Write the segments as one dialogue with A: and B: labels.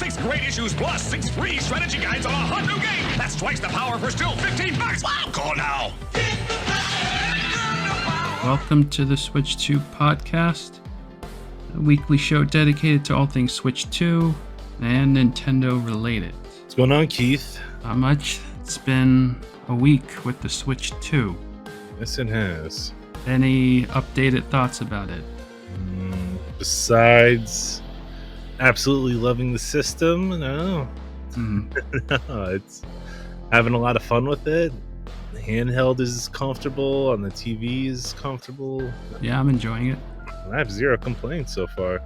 A: 6 great issues plus 6 free strategy guides on a hot new game. That's twice the power for still $15. Wow, call now.
B: Welcome to the Switch 2 podcast, a weekly show dedicated to all things Switch 2 and Nintendo related.
C: What's going on, Keith?
B: Not much. It's been a week with the Switch 2.
C: Yes, it has.
B: Any updated thoughts about it?
C: Besides absolutely loving the system, no. No, it's having a lot of fun with it. The handheld is comfortable, on the TV is comfortable.
B: Yeah, I'm enjoying it.
C: I have zero complaints so far.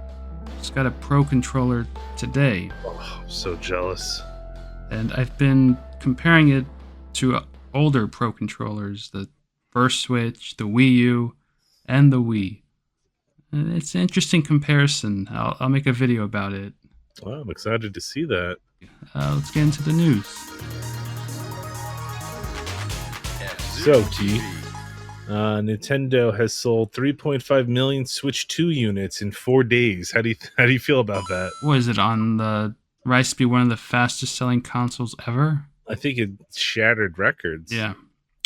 B: Just got a Pro controller today,
C: Oh, I'm so jealous.
B: and I've been comparing it to older Pro controllers, the first Switch, the Wii U, and the Wii. And it's an interesting comparison. I'll make a video about it.
C: Well, I'm excited to see that.
B: Let's get into the news.
C: So, Keith, Nintendo has sold 3.5 million Switch 2 units in 4 days. How do you feel about that?
B: Was it on the rise to be one of the fastest selling consoles ever?
C: I think it shattered records.
B: Yeah.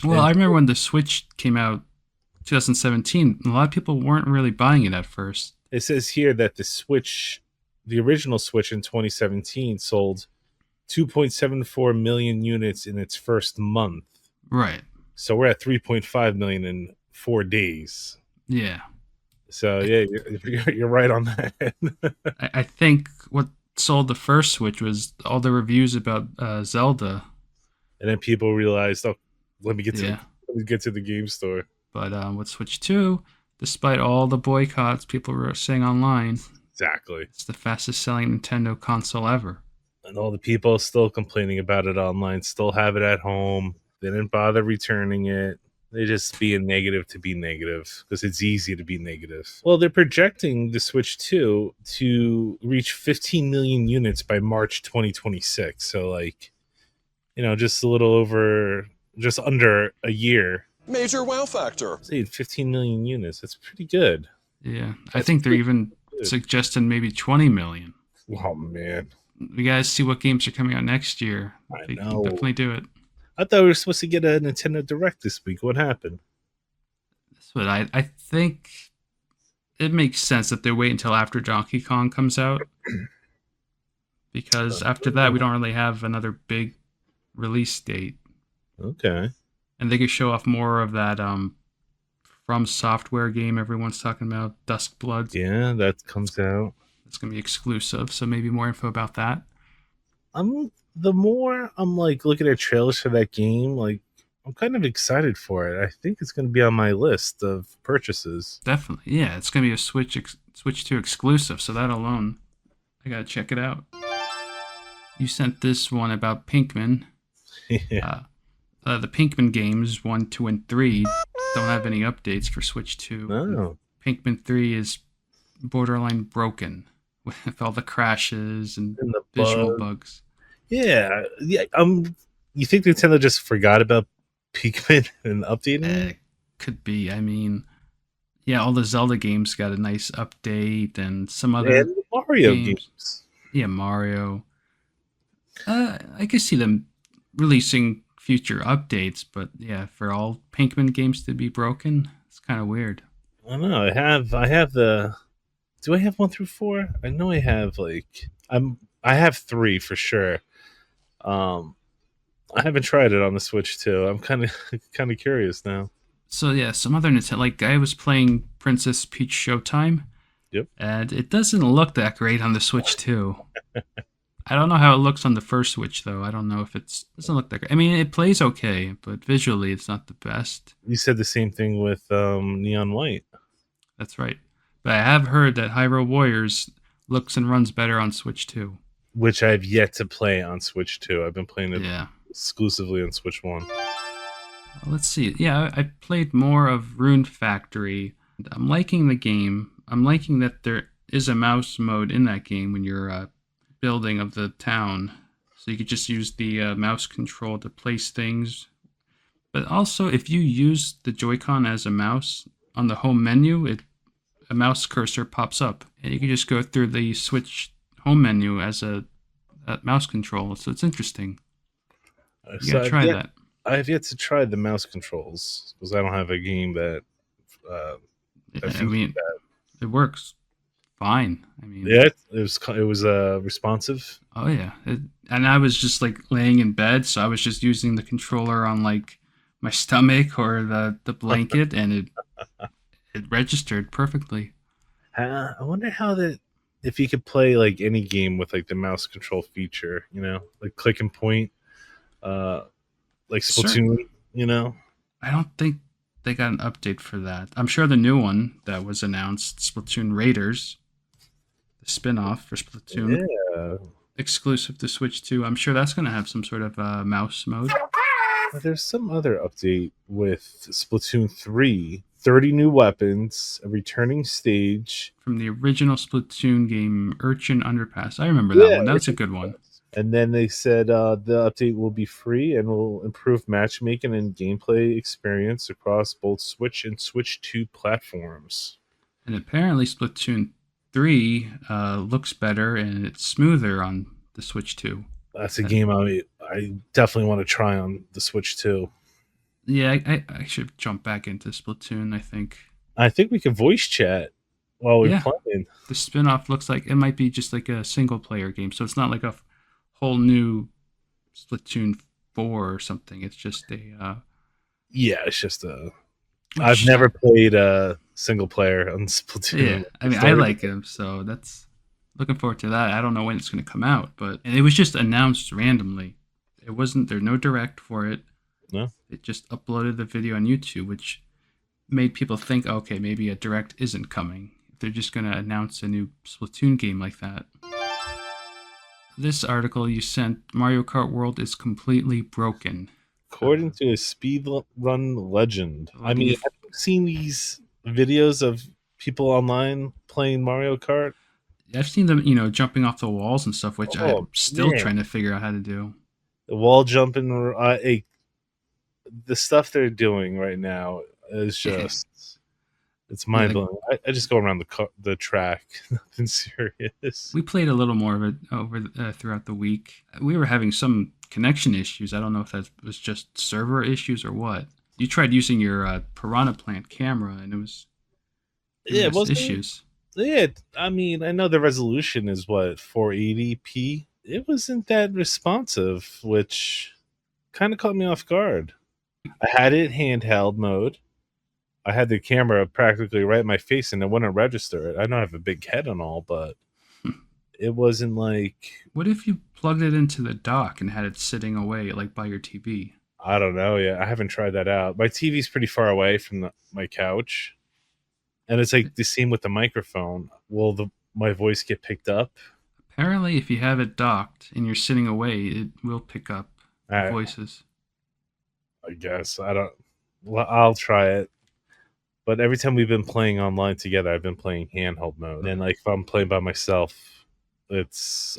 B: Well, I remember when the Switch came out 2017, a lot of people weren't really buying it at first.
C: It says here that the original Switch in 2017 sold 2.74 million units in its first month.
B: Right.
C: So we're at 3.5 million in 4 days.
B: Yeah.
C: So yeah, you're right on that.
B: I think what sold the first Switch was all the reviews about Zelda.
C: And then people realized, oh, let me get
B: Yeah.
C: to the game store.
B: But with Switch 2, despite all the boycotts people were saying online,
C: Exactly.
B: it's the fastest selling Nintendo console ever.
C: And all the people still complaining about it online, still have it at home. They didn't bother returning it. They just being negative to be negative because it's easy to be negative. Well, they're projecting the Switch 2 to reach 15 million units by March 2026. So just under a year.
A: Major wow factor.
C: Say 15 million units. That's pretty good.
B: Yeah. I think they're even
C: good.
B: suggesting maybe 20 million.
C: Oh, man.
B: We gotta see what games are coming out next year.
C: I
B: They can
C: know.
B: definitely do it.
C: I thought we were supposed to get a Nintendo Direct this week. What happened?
B: But I think it makes sense that they wait until after Donkey Kong comes out. Because after that, we don't really have another big release date.
C: Okay.
B: And they could show off more of that From Software game everyone's talking about, Dusk Blood.
C: Yeah, that comes out.
B: It's going to be exclusive, so maybe more info about that.
C: The more I'm looking at trailers for that game, I'm kind of excited for it. I think it's going to be on my list of purchases.
B: Definitely. Yeah, it's going to be a Switch 2 exclusive, so that alone, I got to check it out. You sent this one about Pikmin.
C: Yeah.
B: The Pikmin games 1, 2, and 3 don't have any updates for Switch 2.
C: No.
B: Pikmin 3 is borderline broken with all the crashes and
C: And the
B: visual
C: bug.
B: bugs.
C: Yeah. You think Nintendo just forgot about Pikmin and updating it?
B: Could be. I mean, yeah, all the Zelda games got a nice update and some other
C: And the Mario
B: games.
C: games.
B: Yeah, Mario. I could see them releasing future updates, but yeah, for all Pikmin games to be broken, it's kind of weird.
C: I don't know. I have the. Do I have 1 through 4? I know I have I have 3 for sure. I haven't tried it on the Switch 2. I'm kind of curious now.
B: So yeah, some other Nintendo, I was playing Princess Peach Showtime.
C: Yep.
B: And it doesn't look that great on the Switch 2. I don't know how it looks on the first Switch though. I don't know if it doesn't look that great. I mean, it plays okay, but visually it's not the best.
C: You said the same thing with Neon White.
B: That's right. But I have heard that Hyrule Warriors looks and runs better on Switch 2.
C: Which I've yet to play on Switch 2. I've been playing it
B: Yeah.
C: exclusively on Switch 1.
B: Let's see. Yeah, I played more of Rune Factory. I'm liking the game. I'm liking that there is a mouse mode in that game when you're building of the town. So you could just use the mouse control to place things. But also, if you use the Joy-Con as a mouse on the home menu, a mouse cursor pops up. And you can just go through the Switch home menu as a that mouse control. So it's interesting. You
C: So
B: gotta try that.
C: I have yet to try the mouse controls because I don't have a game that uh, that
B: I
C: features
B: mean,
C: that.
B: it works fine. I mean,
C: Yeah, it was responsive.
B: oh yeah. And I was just like laying in bed, so I was just using the controller on like my stomach or the blanket, and it registered perfectly.
C: I wonder how that if you could play like any game with like the mouse control feature, like click and point, uh, like
B: Sure.
C: Splatoon, you know.
B: I don't think they got an update for that. I'm sure the new one that was announced, Splatoon Raiders, the spin-off for Splatoon,
C: Yeah,
B: exclusive to Switch 2. I'm sure that's going to have some sort of mouse mode.
C: but there's some other update with Splatoon 3. 30 new weapons, a returning stage.
B: From the original Splatoon game, Urchin Underpass. I remember that
C: Yeah,
B: one. That was a good one.
C: and then they said the update will be free and will improve matchmaking and gameplay experience across both Switch and Switch 2 platforms.
B: And apparently, Splatoon 3 looks better and it's smoother on the Switch 2.
C: That's a game I definitely want to try on the Switch 2.
B: Yeah, I should jump back into Splatoon, I think.
C: I think we can voice chat while we're
B: Yeah,
C: playing.
B: the spin-off looks like it might be just like a single player game, so it's not like a whole new Splatoon 4 or something. It's just a
C: Yeah, it's just a. I've
B: which,
C: never played a single player on Splatoon.
B: yeah, I mean I like him, so that's looking forward to that. I don't know when it's going to come out, but and it was just announced randomly. It wasn't there's no direct for it.
C: No.
B: It just uploaded the video on YouTube, which made people think, okay, maybe a direct isn't coming. If they're just going to announce a new Splatoon game like that. This article you sent, Mario Kart World is completely broken.
C: According to a speedrun legend.
B: Well,
C: I mean, have you seen these videos of people online playing Mario Kart?
B: I've seen them, jumping off the walls and stuff, which I'm still
C: man.
B: trying to figure out how to do.
C: The wall jumping, the stuff they're doing right now is just. It's mind blowing. I just go around the track. Nothing serious.
B: We played a little more of it over throughout the week. We were having some connection issues. I don't know if that was just server issues or what. You tried using your Piranha Plant camera, and it was
C: it was
B: issues.
C: Yeah, I mean, I know the resolution is what 480p. It wasn't that responsive, which kind of caught me off guard. I had it handheld mode. I had the camera practically right in my face and it wouldn't register it. I don't have a big head and all, but it wasn't like.
B: What if you plugged it into the dock and had it sitting away, like by your TV?
C: I don't know. Yeah, I haven't tried that out. My TV's pretty far away from my couch, and it's like the same with the microphone. Will my voice get picked up?
B: Apparently, if you have it docked and you're sitting away, it will pick up voices.
C: I guess I don't. Well, I'll try it. But every time we've been playing online together, I've been playing handheld mode. And like if I'm playing by myself,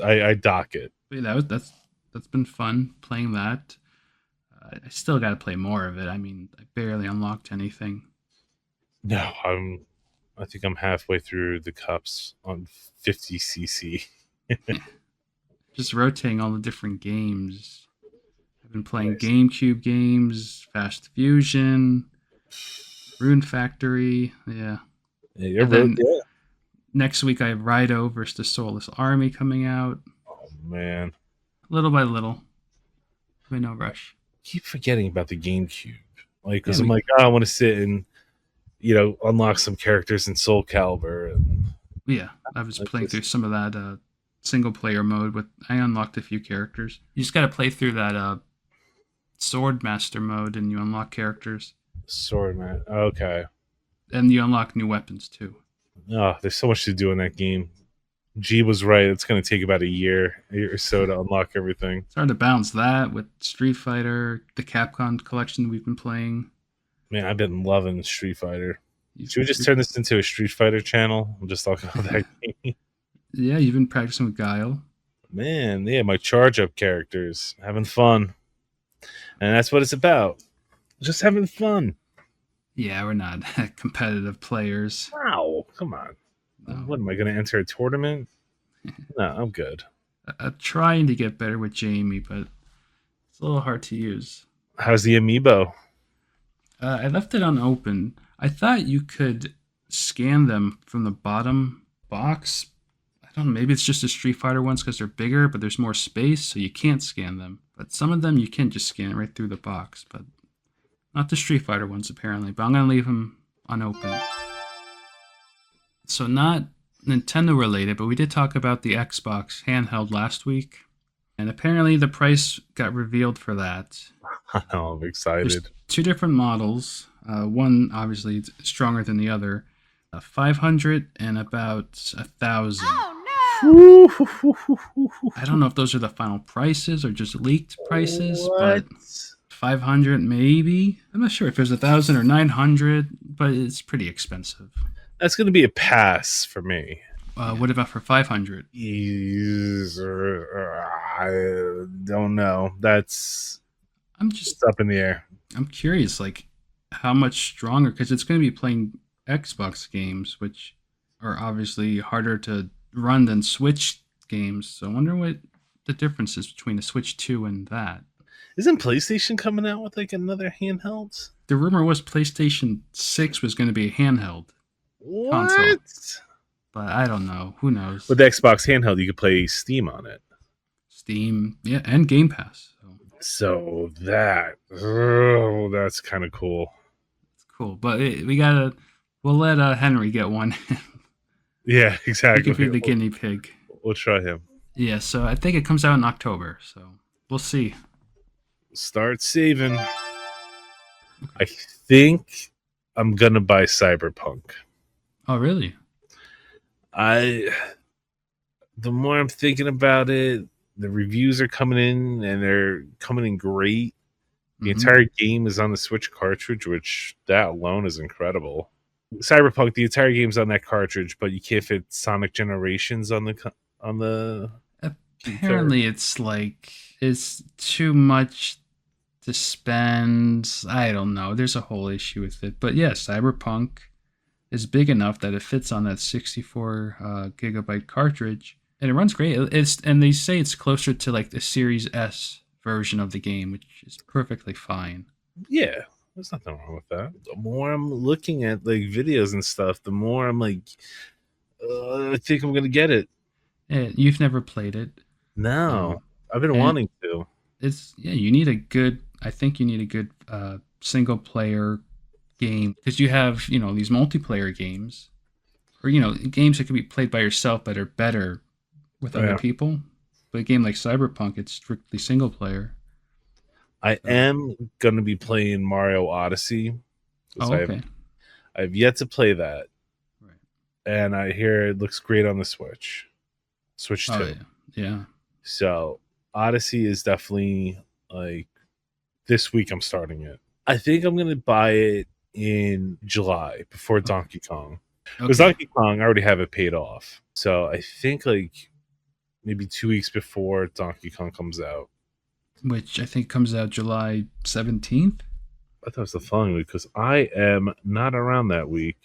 C: I dock it.
B: But yeah, that's been fun playing that. I still got to play more of it. I mean, I barely unlocked anything.
C: No, I think I'm halfway through the cups on 50cc.
B: Just rotating all the different games. I've been playing GameCube games, Fast Fusion, Rune Factory, yeah. Next week I have Rido versus the Soulless Army coming out.
C: Oh man!
B: Little by little, but no rush.
C: Keep forgetting about the GameCube, because I'm like, I want to sit and unlock some characters in Soul Calibur. And
B: yeah, I was playing through some of that single player mode. I unlocked a few characters. You just got to play through that Sword Master mode, and you unlock characters.
C: Swordman. Okay.
B: And you unlock new weapons too.
C: Oh, there's so much to do in that game. G was right. It's going to take about a year or so to unlock everything.
B: It's hard to balance that with Street Fighter, the Capcom collection we've been playing.
C: Man, I've been loving Street Fighter. Should we just turn this into a Street Fighter channel? We'll just talk about that game.
B: Yeah, you've been practicing with Guile.
C: Man, yeah, my charge up characters. Having fun. And that's what it's about. Just having fun.
B: Yeah, we're not competitive players.
C: Wow, come on.
B: No.
C: What am I going to enter a tournament? No, I'm good.
B: I'm trying to get better with Jamie, but it's a little hard to use.
C: How's the amiibo?
B: I left it unopened. I thought you could scan them from the bottom box. I don't know, maybe it's just the Street Fighter ones because they're bigger, but there's more space, so you can't scan them. But some of them you can just scan right through the box, but not the Street Fighter ones apparently. But I'm gonna leave them unopened. So not Nintendo related, but we did talk about the Xbox handheld last week, and apparently the price got revealed for that.
C: Oh, I'm
B: There's
C: excited.
B: two different models. One obviously stronger than the other. 500 and about 1,000. I don't know if those are the final prices or just leaked prices, but
C: What?
B: 500 maybe. I'm not sure if there's 1,000 or 900, but it's pretty expensive.
C: That's going to be a pass for me.
B: What about for 500?
C: I don't know. That's
B: I'm just
C: it's up in the air.
B: I'm curious, like how much stronger because it's going to be playing Xbox games, which are obviously harder to run than Switch games. So I wonder what the difference is between the Switch 2 and that.
C: Isn't PlayStation coming out with like another handheld?
B: The rumor was PlayStation 6 was going to be a handheld
C: What?
B: console, but I don't know. Who knows?
C: With the Xbox handheld, you could play Steam on it.
B: Steam, yeah, and Game Pass. So
C: That's kind of cool.
B: it's cool, but we'll let Henry get one.
C: Yeah,
B: He
C: exactly.
B: can be the guinea pig.
C: We'll try him.
B: Yeah, so I think it comes out in October. So we'll see.
C: Start saving. I think I'm gonna buy Cyberpunk.
B: Oh, really?
C: The more I'm thinking about it, the reviews are coming in and they're coming in great. The entire game is on the Switch cartridge, which that alone is incredible. Cyberpunk, the entire game's on that cartridge, but you can't fit Sonic Generations on the.
B: Apparently, it's too much to spend. I don't know. There's a whole issue with it, but yeah, Cyberpunk is big enough that it fits on that 64 gigabyte cartridge, and it runs great. And they say it's closer to like the Series S version of the game, which is perfectly fine.
C: Yeah, there's nothing wrong with that. The more I'm looking at like videos and stuff, the more I'm like, I think I'm gonna get it.
B: Yeah, you've never played it.
C: No, I've been
B: and
C: wanting to.
B: You need a good. I think you need a good single player game because you have these multiplayer games or games that can be played by yourself that are better with other people. But a game like Cyberpunk, it's strictly single player.
C: I am gonna be playing Mario Odyssey.
B: Oh, okay.
C: I've yet to play that,
B: Right.
C: and I hear it looks great on the Switch 2.
B: Oh, yeah.
C: So Odyssey is definitely like this week. I'm starting it. I think I'm gonna buy it in July before Donkey Kong. Because Donkey Kong, I already have it paid off. So I think like maybe 2 weeks before Donkey Kong comes out.
B: Which I think comes out July 17th.
C: I thought it was the following week because I am not around that week.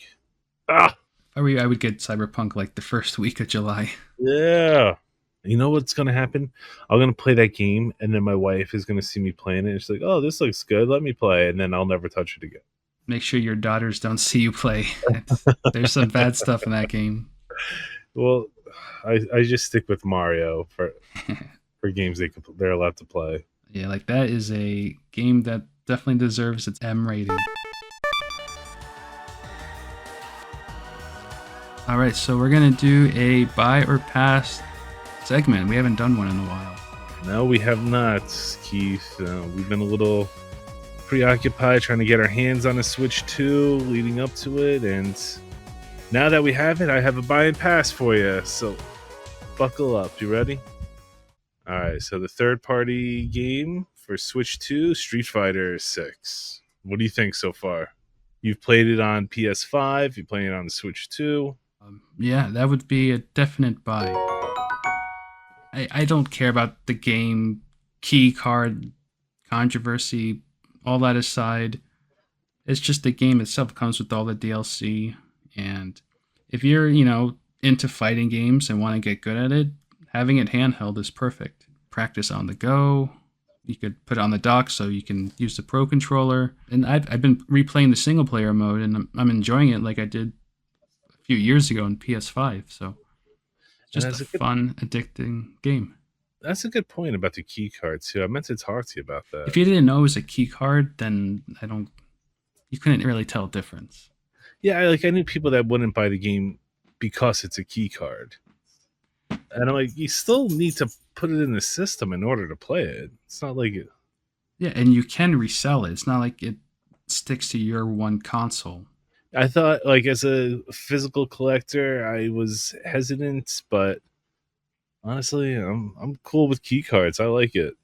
C: Ah,
B: I would get Cyberpunk like the first week of July.
C: yeah. You know what's going to happen? I'm going to play that game, and then my wife is going to see me playing it. And she's like, oh, this looks good. Let me play. And then I'll never touch it again.
B: Make sure your daughters don't see you play. There's some bad stuff in that game.
C: Well, I just stick with Mario for games they're allowed to play.
B: Yeah, like that is a game that definitely deserves its M rating. All right, so we're going to do a buy or pass segment. We haven't done one in a while.
C: No, we have not, Keith. We've been a little preoccupied trying to get our hands on a Switch 2 leading up to it, and now that we have it, I have a buy and pass for you. So buckle up. You ready? All right, so the third-party game for Switch 2, Street Fighter 6. What do you think so far? You've played it on PS5. You're playing it on the Switch 2.
B: Yeah, that would be a definite buy. I don't care about the game key card controversy, all that aside. It's just the game itself comes with all the DLC, and if you're into fighting games and want to get good at it, having it handheld is perfect. Practice on the go. You could put it on the dock so you can use the Pro Controller. And I've been replaying the single player mode, and I'm enjoying it like I did a few years ago on PS5. So it's just a fun, addicting game.
C: That's a good point about the key card too. I meant to talk to you about that.
B: If you didn't know it was a key card, then you couldn't really tell a difference.
C: Yeah, I knew people that wouldn't buy the game because it's a key card. And I'm like, you still need to put it in the system in order to play it. It's not like it.
B: Yeah, and you can resell it. It's not like it sticks to your one console.
C: I thought, like, as a physical collector, I was hesitant, but honestly, I'm cool with key cards. I like it.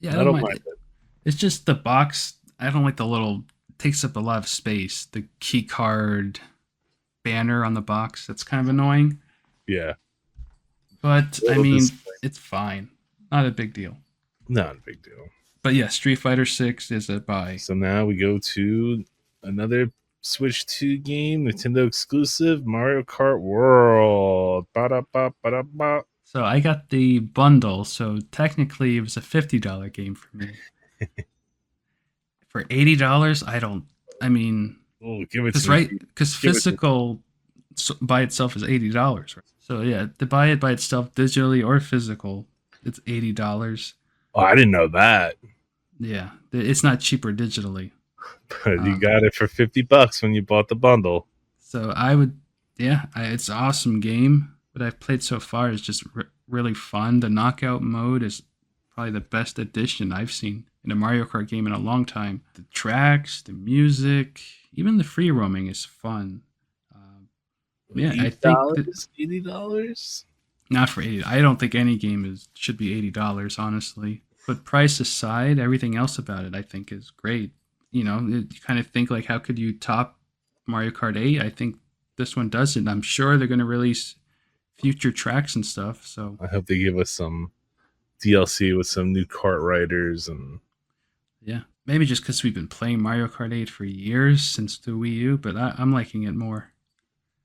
B: Yeah, I don't mind it. It's just the box. I don't like the little. It takes up a lot of space. The key card banner on the box. That's kind of annoying.
C: Yeah.
B: But I mean, it's fine. Not a big deal.
C: Not a big deal.
B: But yeah, Street Fighter 6 is a buy.
C: So now we go to another Switch 2 game, Nintendo exclusive, Mario Kart World. Ba-da-ba-ba-da-ba.
B: So I got the bundle, so technically it was a $50 game for me. For $80,
C: give it to
B: right? Because physical by itself is $80. Right? So yeah, to buy it by itself, digitally or physical, it's $80.
C: Oh, I didn't know that.
B: Yeah, it's not cheaper digitally.
C: But you got it for $50 when you bought the bundle.
B: So it's an awesome game. What I've played so far is just really fun. The knockout mode is probably the best addition I've seen in a Mario Kart game in a long time. The tracks, the music, even the free roaming is fun. I think
C: $80.
B: Not for $80. I don't think any game should be $80, honestly. But price aside, everything else about it I think is great. You kind of think like, how could you top Mario Kart 8? I think this one does it. And I'm sure they're going to release future tracks and stuff. So
C: I hope they give us some DLC with some new kart riders and
B: maybe just because we've been playing Mario Kart 8 for years since the Wii U, but I'm liking it more.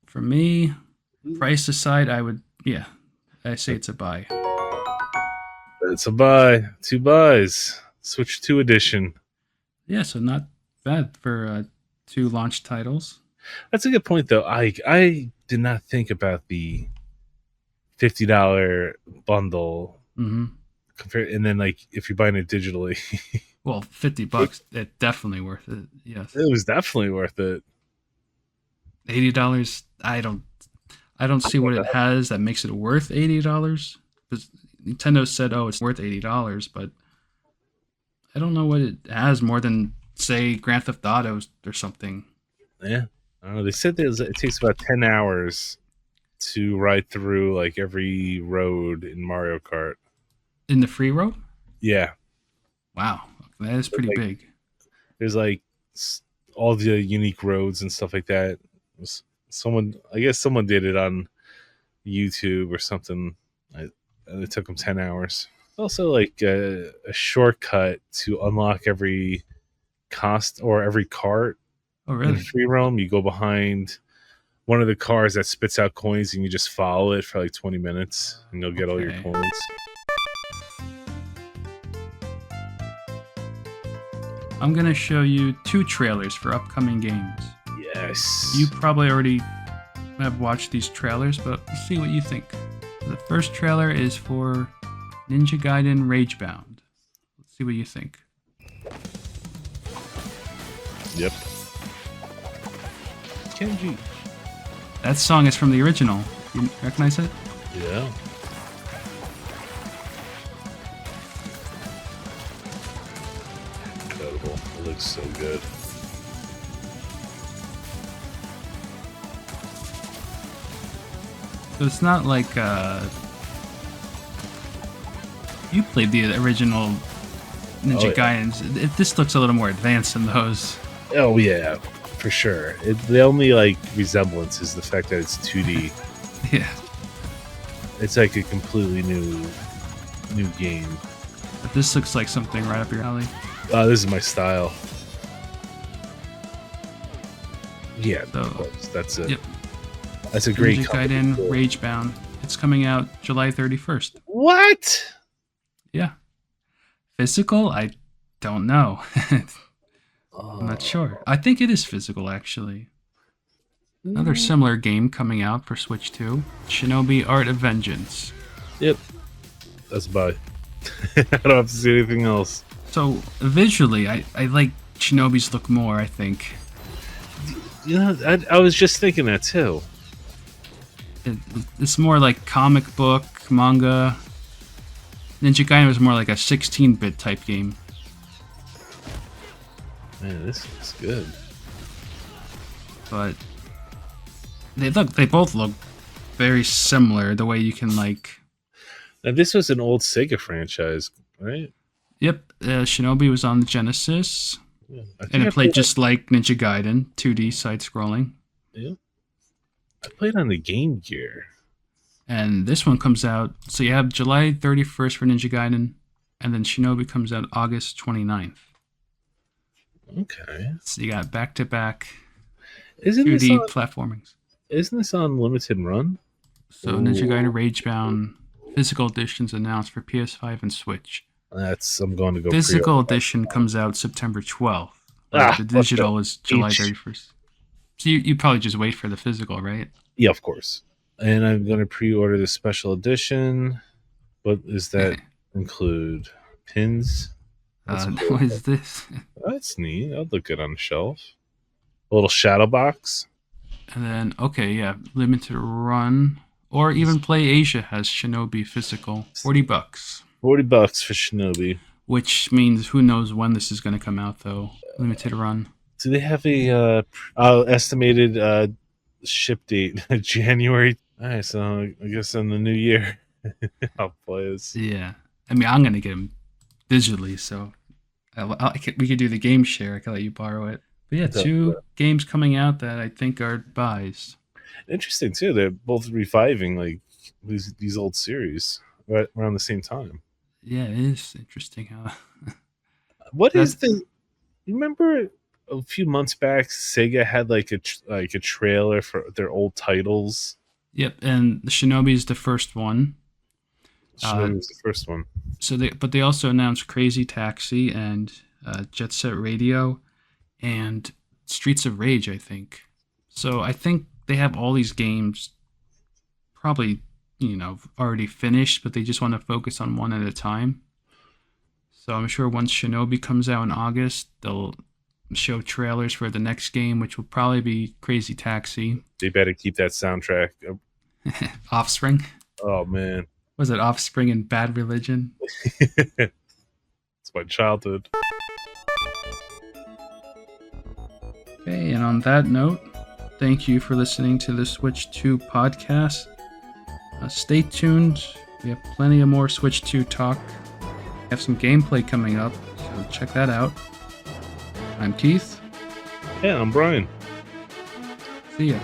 B: For me, price aside, I say it's a buy.
C: It's a buy. 2 buys. Switch 2 edition.
B: Yeah, so not bad for 2 launch titles.
C: That's a good point, though. I did not think about the $50 bundle.
B: Mm-hmm.
C: And then, like, if you're buying it digitally.
B: Well, $50, it's definitely worth it. Yes,
C: it was definitely worth it.
B: $80, I don't see what it has that makes it worth $80. Because Nintendo said, "Oh, it's worth $80," but I don't know what it has more than, say, Grand Theft Auto or something.
C: Yeah, I don't know. They said it takes about 10 hours to ride through like every road in Mario Kart.
B: In the free road? Yeah. Wow, that is pretty big. There's
C: like all the unique roads and stuff like that. I guess someone did it on YouTube or something. It took them 10 hours. Also, like a shortcut to unlock every cost or every cart.
B: Oh, really?
C: In free roam, you go behind one of the cars that spits out coins, and you just follow it for like 20 minutes, and you'll get all your coins.
B: I'm gonna show you 2 trailers for upcoming games.
C: Yes.
B: You probably already have watched these trailers, but let's see what you think. The first trailer is for Ninja Gaiden Ragebound. Let's see what you think.
C: Yep. Kenji.
B: That song is from the original. You recognize it?
C: Yeah. Incredible. It looks so good.
B: So it's not like you played the original Ninja Gaidens. This looks a little more advanced than those.
C: Oh yeah, for sure. The only like resemblance is the fact that it's 2D.
B: Yeah.
C: It's like a completely new game.
B: But this looks like something right up your alley.
C: This is my style. Yeah,
B: so,
C: that's it.
B: Yep.
C: That's a great
B: Ninja Gaiden Ragebound. It's coming out July 31st.
C: What?
B: Yeah. Physical? I don't know.
C: Oh.
B: I'm not sure. I think it is physical, actually. Another similar game coming out for Switch 2, Shinobi Art of Vengeance.
C: Yep. That's buy. I don't have to see anything else.
B: So, visually, I like Shinobi's look more, I think.
C: You know, I was just thinking that too.
B: It's more like comic book, manga. Ninja Gaiden was more like a 16-bit type game.
C: Man, this looks good.
B: But they both look very similar, the way you can like...
C: Now, this was an old Sega franchise, right?
B: Yep, Shinobi was on the Genesis,
C: Yeah,
B: and it played just like Ninja Gaiden, 2D side-scrolling.
C: Yeah. I played on the Game Gear.
B: And this one comes out, so you have July 31st for Ninja Gaiden, and then Shinobi comes out August 29th.
C: Okay.
B: So you got back-to-back
C: Isn't
B: 2D
C: this on,
B: platformings.
C: Isn't this on limited run?
B: So Ninja Gaiden Ragebound physical editions announced for PS5 and Switch.
C: I'm going to go.
B: Physical
C: pre-order.
B: edition comes out September 12th. The digital is July 31st. So you probably just wait for the physical, right?
C: Yeah, of course. And I'm going to pre-order the special edition. What does that include? Pins?
B: What is this?
C: That's neat. I'll look good on the shelf. A little shadow box.
B: And then, okay, yeah, limited run. Or even Play Asia has Shinobi physical. $40.
C: $40 for Shinobi.
B: Which means who knows when this is going to come out, though. Limited run.
C: Do they have a estimated ship date? January? All right, so I guess in the new year I'll play this.
B: Yeah. I mean, I'm going to get them digitally, so we could do the game share. I could let you borrow it. But yeah, two games coming out that I think are buys.
C: Interesting, too. They're both reviving like these old series right around the same time.
B: Yeah, it is interesting how...
C: What is the... You remember a few months back, Sega had like a trailer for their old titles?
B: Yep, and the Shinobi is the first one.
C: Shinobi was the first one.
B: So they also announced Crazy Taxi and Jet Set Radio and Streets of Rage, I think. So I think they have all these games probably, already finished, but they just want to focus on one at a time. So I'm sure once Shinobi comes out in August, they'll show trailers for the next game, which will probably be Crazy Taxi.
C: They better keep that soundtrack.
B: Offspring?
C: Oh, man.
B: Was it Offspring and Bad Religion?
C: It's my childhood.
B: Okay, and on that note, thank you for listening to the Switch 2 podcast. Stay tuned. We have plenty of more Switch 2 talk. We have some gameplay coming up, so check that out. I'm Keith.
C: Yeah, I'm Brian.
B: See ya.